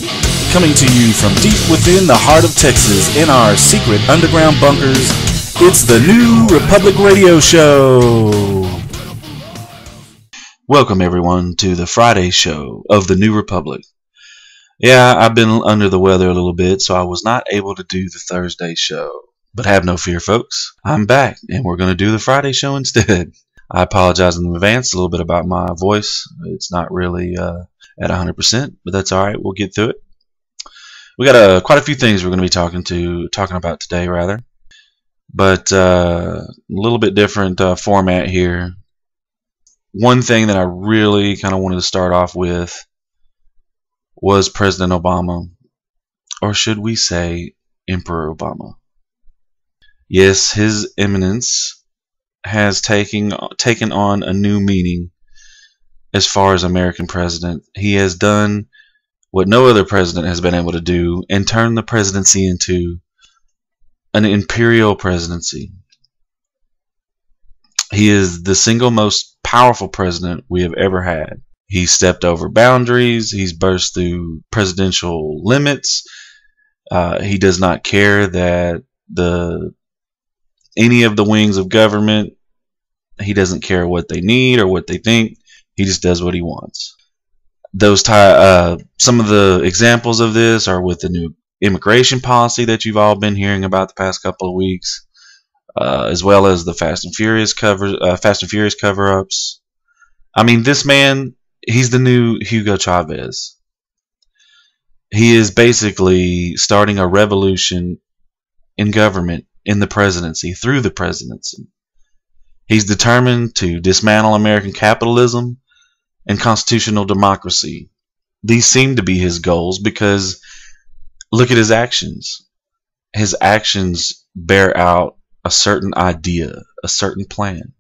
Coming to you from deep within the heart of Texas in our secret underground bunkers, it's the New Republic Radio Show. Welcome everyone to the Friday show of the New Republic. Yeah, I've been under the weather a little bit, so I was not able to do the Thursday show. But have no fear, folks. I'm back, and we're going to do the Friday show instead. I apologize in advance a little bit about my voice. It's not really at 100%, but that's all right. We'll get through it. We got quite a few things we're going to be talking about today, rather. But a little bit different format here. One thing that I really kind of wanted to start off with was President Obama, or should we say Emperor Obama. Yes, His Eminence has taken on a new meaning as far as American president. He has done what no other president has been able to do and turned the presidency into an imperial presidency. He is the single most powerful president we have ever had. He stepped over boundaries. He's burst through presidential limits. He does not care that any of the wings of government, he doesn't care what they need or what they think. He just does what he wants. Some of the examples of this are with the new immigration policy that you've all been hearing about the past couple of weeks, as well as the Fast and Furious cover-ups. I mean, this man, he's the new Hugo Chavez. He is basically starting a revolution in government, in the presidency, through the presidency. He's determined to dismantle American capitalism and constitutional democracy. These seem to be his goals because look at his actions. His actions bear out a certain idea, a certain plan.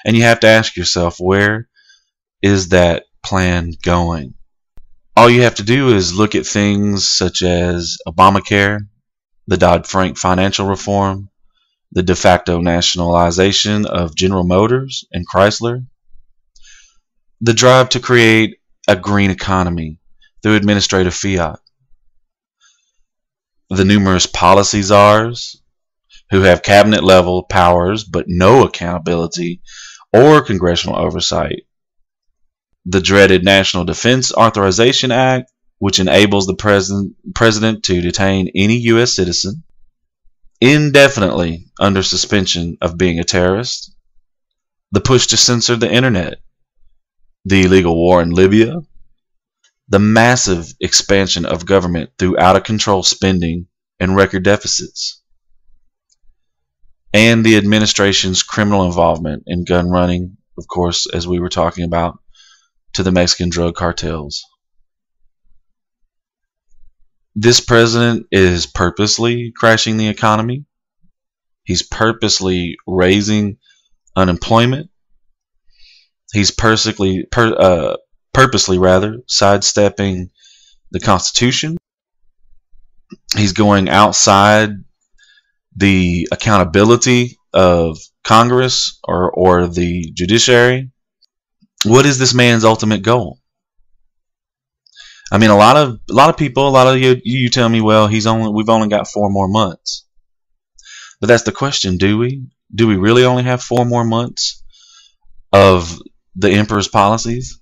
And you have to ask yourself, where is that plan going? All you have to do is look at things such as Obamacare, the Dodd-Frank financial reform, the de facto nationalization of General Motors and Chrysler, the drive to create a green economy through administrative fiat, the numerous policy czars who have cabinet-level powers but no accountability or congressional oversight, the dreaded National Defense Authorization Act, which enables the president to detain any U.S. citizen indefinitely under suspension of being a terrorist, the push to censor the internet, the illegal war in Libya, the massive expansion of government through out-of-control spending and record deficits, and the administration's criminal involvement in gun running, of course, as we were talking about, to the Mexican drug cartels. This president is purposely crashing the economy. He's purposely raising unemployment. He's purposely sidestepping the Constitution. He's going outside the accountability of Congress or the judiciary. What is this man's ultimate goal? I mean, a lot of people, a lot of you tell me, well, we've only got 4 more months. But that's the question, do we? Do we really only have 4 more months of the emperor's policies?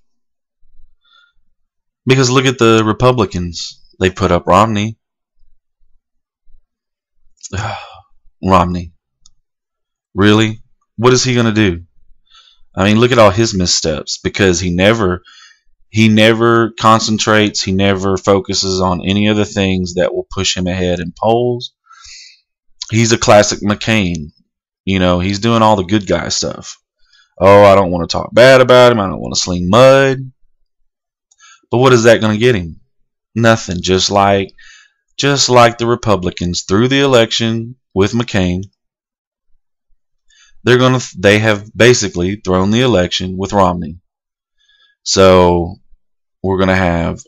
Because look at the Republicans. They put up Romney. Romney. Really? What is he going to do? I mean, look at all his missteps, because he never concentrates, he never focuses on any of the things that will push him ahead in polls. He's a classic McCain. You know, he's doing all the good guy stuff. Oh, I don't want to talk bad about him. I don't want to sling mud. But what is that going to get him? Nothing. Just like the Republicans through the election with McCain, they have basically thrown the election with Romney. So we're going to have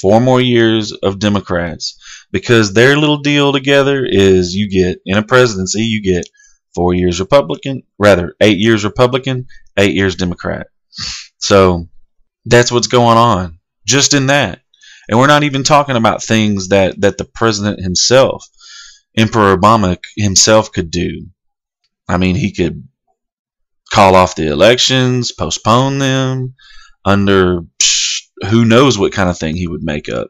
4 more years of Democrats, because their little deal together is you get, in a presidency, you get 4 years Republican, rather 8 years Republican, 8 years Democrat. So that's what's going on, just in that. And we're not even talking about things that the president himself, Emperor Obama himself, could do. I mean, he could call off the elections, postpone them, under who knows what kind of thing he would make up.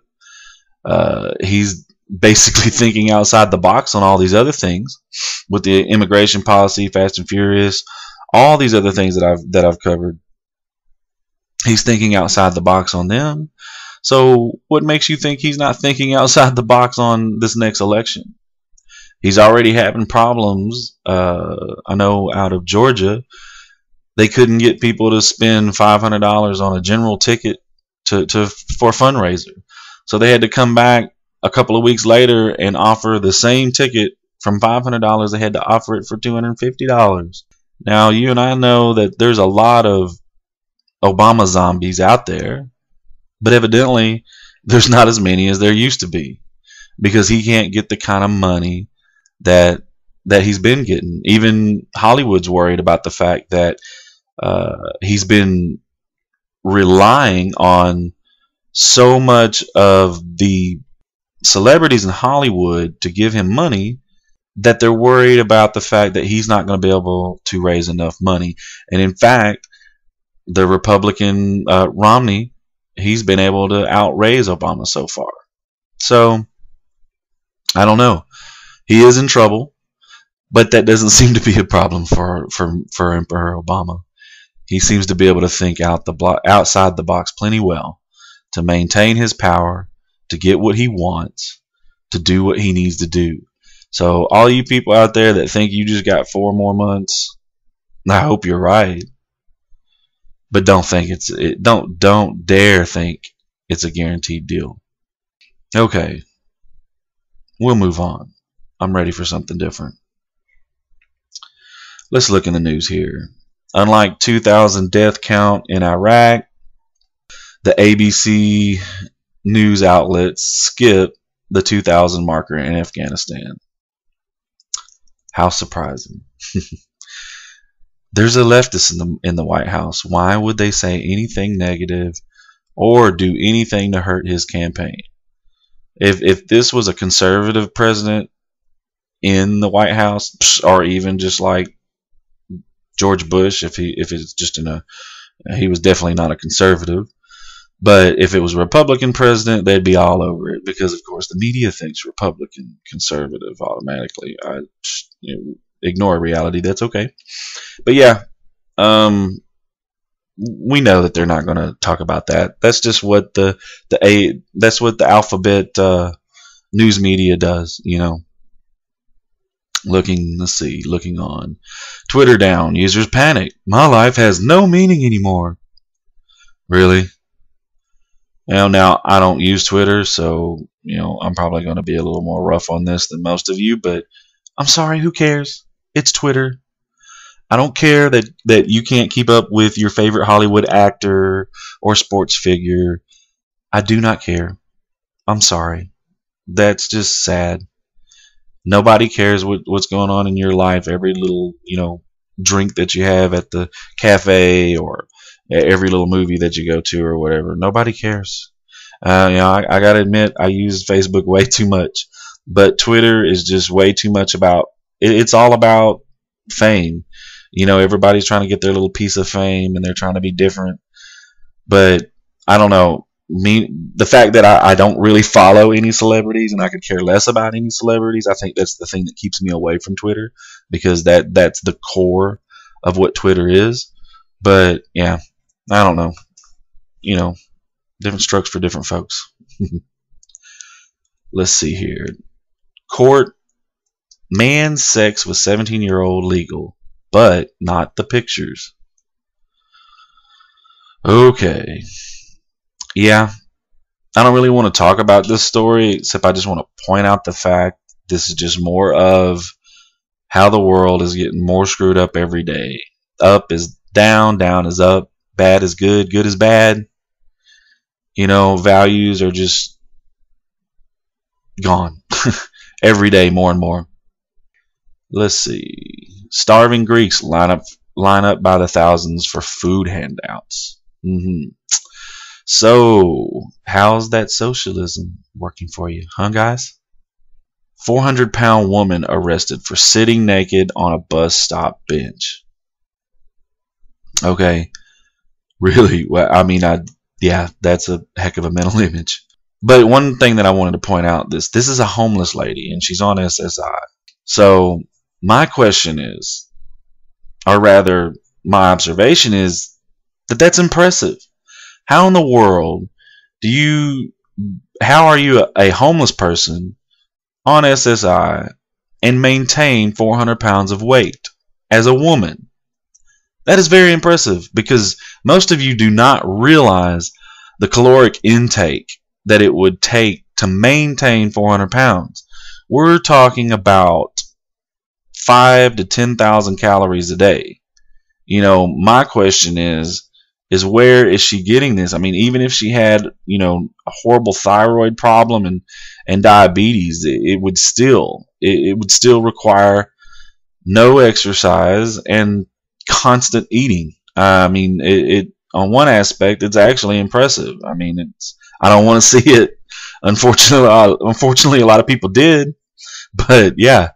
He's basically thinking outside the box on all these other things with the immigration policy, Fast and Furious, all these other things that I've covered. He's thinking outside the box on them. So what makes you think he's not thinking outside the box on this next election? He's already having problems. I know out of Georgia, they couldn't get people to spend $500 on a general ticket for a fundraiser. So they had to come back a couple of weeks later and offer the same ticket from $500. They had to offer it for $250. Now, you and I know that there's a lot of Obama zombies out there, but evidently there's not as many as there used to be, because he can't get the kind of money that he's been getting. Even Hollywood's worried about the fact that he's been relying on so much of the celebrities in Hollywood to give him money that they're worried about the fact that he's not going to be able to raise enough money. And in fact, the Republican Romney, he's been able to outraise Obama so far. So I don't know. He is in trouble, but that doesn't seem to be a problem for Emperor Obama. He seems to be able to think outside the box plenty well to maintain his power, to get what he wants, to do what he needs to do. So all you people out there that think you just got 4 more months, I hope you're right. But don't dare think it's a guaranteed deal. Okay, we'll move on. I'm ready for something different. Let's look in the news here. Unlike 2,000 death count in Iraq, the ABC news outlets skip the 2,000 marker in Afghanistan. How surprising. There's a leftist in the White House. Why would they say anything negative or do anything to hurt his campaign? If this was a conservative president in the White House, or even just like George Bush, if it's just he was definitely not a conservative. But if it was a Republican president, they'd be all over it, because of course the media thinks Republican conservative automatically. Ignore reality. That's okay. But yeah, we know that they're not going to talk about that. That's just what that's what the alphabet news media does. Looking on. Twitter down. Users panic. My life has no meaning anymore. Really? Now I don't use Twitter, so I'm probably going to be a little more rough on this than most of you, but I'm sorry, who cares? It's Twitter. I don't care that you can't keep up with your favorite Hollywood actor or sports figure. I do not care. I'm sorry. That's just sad. Nobody cares what's going on in your life. Every little, drink that you have at the cafe, or every little movie that you go to, or whatever. Nobody cares. I gotta admit, I use Facebook way too much, but Twitter is just way too much about. It's all about fame. Everybody's trying to get their little piece of fame, and they're trying to be different. But I don't know. The fact that I don't really follow any celebrities, and I could care less about any celebrities, I think that's the thing that keeps me away from Twitter, because that's the core of what Twitter is. But yeah, I don't know. Different strokes for different folks. Let's see here. Court. Man sex with 17-year-old legal, but not the pictures. Okay. Yeah. I don't really want to talk about this story, except I just want to point out the fact this is just more of how the world is getting more screwed up every day. Up is down, down is up, bad is good, good is bad. Values are just gone. Every day, more and more. Let's see. Starving Greeks line up by the thousands for food handouts. So, how's that socialism working for you, huh, guys? 400-pound woman arrested for sitting naked on a bus stop bench. Okay, really? Well, I mean, yeah, that's a heck of a mental image. But one thing that I wanted to point out, this is a homeless lady, and she's on SSI. So my question is, or rather, my observation is that that's impressive. How in the world do you? How are you a homeless person on SSI and maintain 400 pounds of weight as a woman? That is very impressive because most of you do not realize the caloric intake that it would take to maintain 400 pounds. We're talking about 5 to 10,000 calories a day. My question is where is she getting this? I mean, even if she had, a horrible thyroid problem and diabetes, it would still require no exercise and constant eating. I mean, it on one aspect, it's actually impressive. I mean, I don't want to see it. Unfortunately, a lot of people did, but yeah.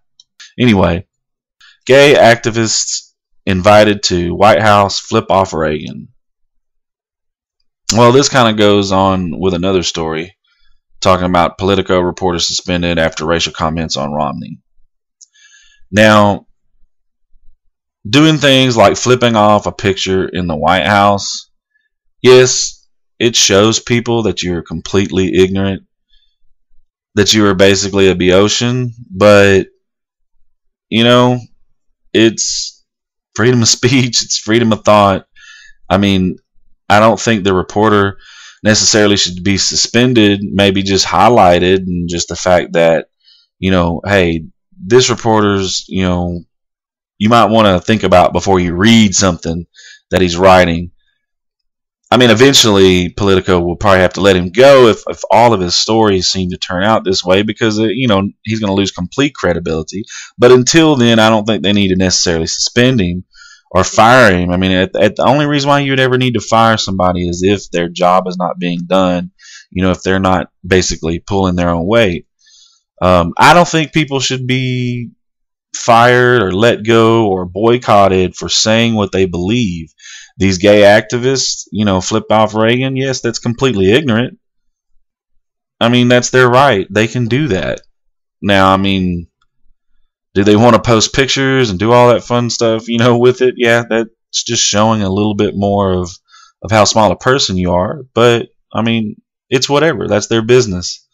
Anyway, gay activists invited to White House flip off Reagan. Well, this kind of goes on with another story talking about Politico reporter suspended after racial comments on Romney. Now, doing things like flipping off a picture in the White House, yes, it shows people that you're completely ignorant, that you are basically a Boeotian, but, it's freedom of speech, it's freedom of thought. I mean, I don't think the reporter necessarily should be suspended, maybe just highlighted, and just the fact that, hey, this reporter's, you might want to think about before you read something that he's writing. I mean, eventually Politico will probably have to let him go if all of his stories seem to turn out this way, because he's going to lose complete credibility. But until then, I don't think they need to necessarily suspend him or fire him. I mean, the only reason why you would ever need to fire somebody is if their job is not being done, if they're not basically pulling their own weight. I don't think people should be fired or let go or boycotted for saying what they believe. These gay activists, flipped off Reagan. Yes, that's completely ignorant. I mean, that's their right. They can do that. Now, I mean, do they want to post pictures and do all that fun stuff, with it? Yeah, that's just showing a little bit more of how small a person you are. But, I mean, it's whatever. That's their business.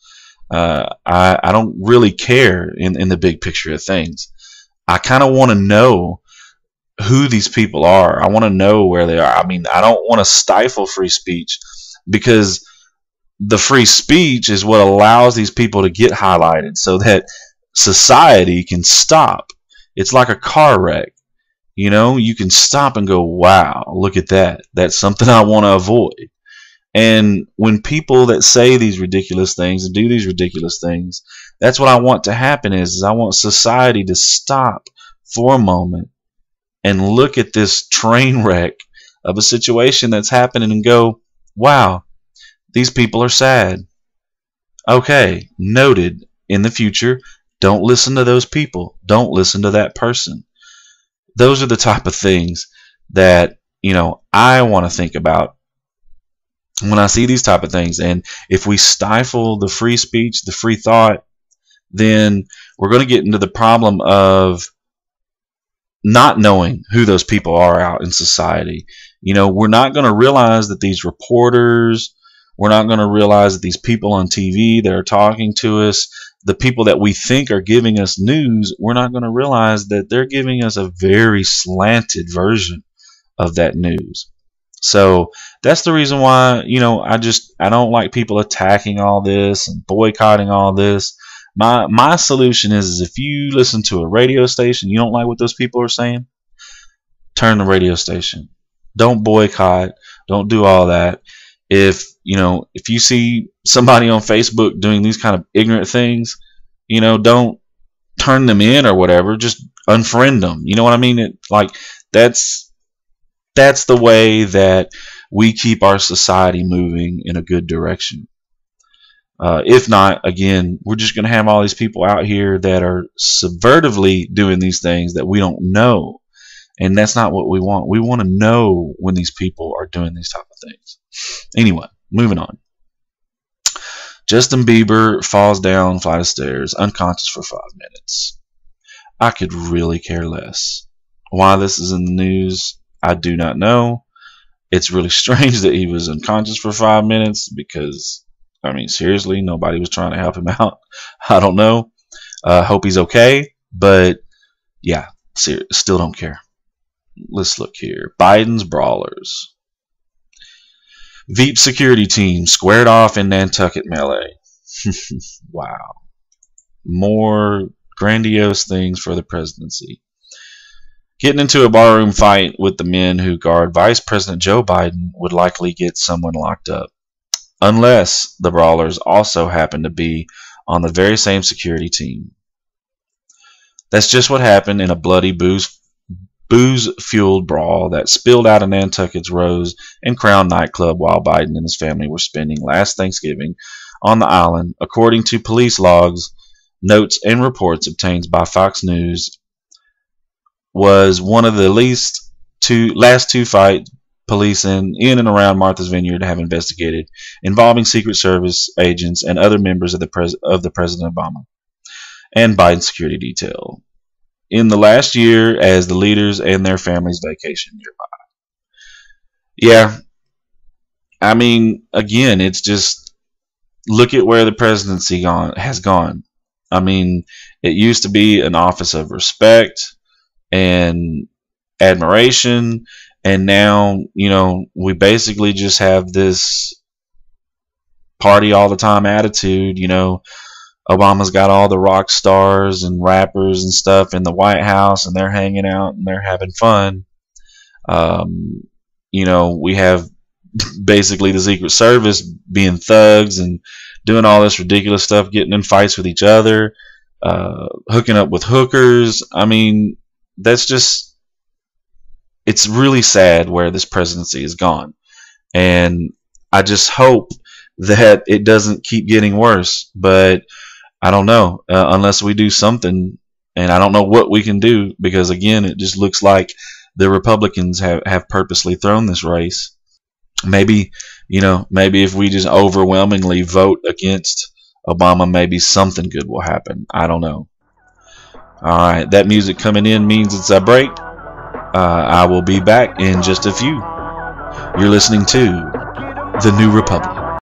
I don't really care in the big picture of things. I kind of want to know who these people are. I want to know where they are. I mean, I don't want to stifle free speech, because the free speech is what allows these people to get highlighted so that society can stop. It's like a car wreck. You can stop and go, wow, look at that. That's something I want to avoid. And when people that say these ridiculous things and do these ridiculous things, that's what I want to happen is I want society to stop for a moment and look at this train wreck of a situation that's happening and go, wow, these people are sad. Okay, noted. In the future, don't listen to those people. Don't listen to that person. Those are the type of things that, I want to think about when I see these type of things. And if we stifle the free speech, the free thought, then we're going to get into the problem of not knowing who those people are out in society. We're not going to realize that these reporters, we're not going to realize that these people on TV that are talking to us, the people that we think are giving us news, we're not going to realize that they're giving us a very slanted version of that news. So that's the reason why, I don't like people attacking all this and boycotting all this. My solution is if you listen to a radio station, you don't like what those people are saying, turn the radio station. Don't boycott. Don't do all that. If you see somebody on Facebook doing these kind of ignorant things, don't turn them in or whatever. Just unfriend them. You know what I mean? That's the way that we keep our society moving in a good direction. If not, again, we're just going to have all these people out here that are subvertively doing these things that we don't know. And that's not what we want. We want to know when these people are doing these type of things. Anyway, moving on. Justin Bieber falls down flight of stairs, unconscious for 5 minutes. I could really care less. Why this is in the news, I do not know. It's really strange that he was unconscious for 5 minutes because, I mean, seriously, nobody was trying to help him out. I don't know. Hope he's okay. But, yeah, still don't care. Let's look here. Biden's brawlers. Veep security team squared off in Nantucket melee. Wow. More grandiose things for the presidency. Getting into a barroom fight with the men who guard Vice President Joe Biden would likely get someone locked up. Unless the brawlers also happen to be on the very same security team. That's just what happened in a bloody booze-fueled brawl that spilled out of Nantucket's Rose and Crown nightclub while Biden and his family were spending last Thanksgiving on the island, according to police logs, notes, and reports obtained by Fox News. Was one of the last two fights police in and around Martha's Vineyard have investigated, involving Secret Service agents and other members of the President Obama and Biden security detail in the last year as the leaders and their families vacation nearby. Yeah, I mean, again, it's just look at where the presidency has gone. I mean, it used to be an office of respect and admiration, and now, you know, we basically just have this party all the time attitude. You know, Obama's got all the rock stars and rappers and stuff in the White House, and they're hanging out and they're having fun. You know, we have basically the Secret Service being thugs and doing all this ridiculous stuff, getting in fights with each other, hooking up with hookers. I mean, that's just, it's really sad where this presidency is gone. And I just hope that it doesn't keep getting worse. But I don't know, unless we do something. And I don't know what we can do, because, again, it just looks like the Republicans have purposely thrown this race. Maybe, you know, maybe if we just overwhelmingly vote against Obama, maybe something good will happen. I don't know. All right, that music coming in means it's a break. I will be back in just a few. You're listening to The New Republic.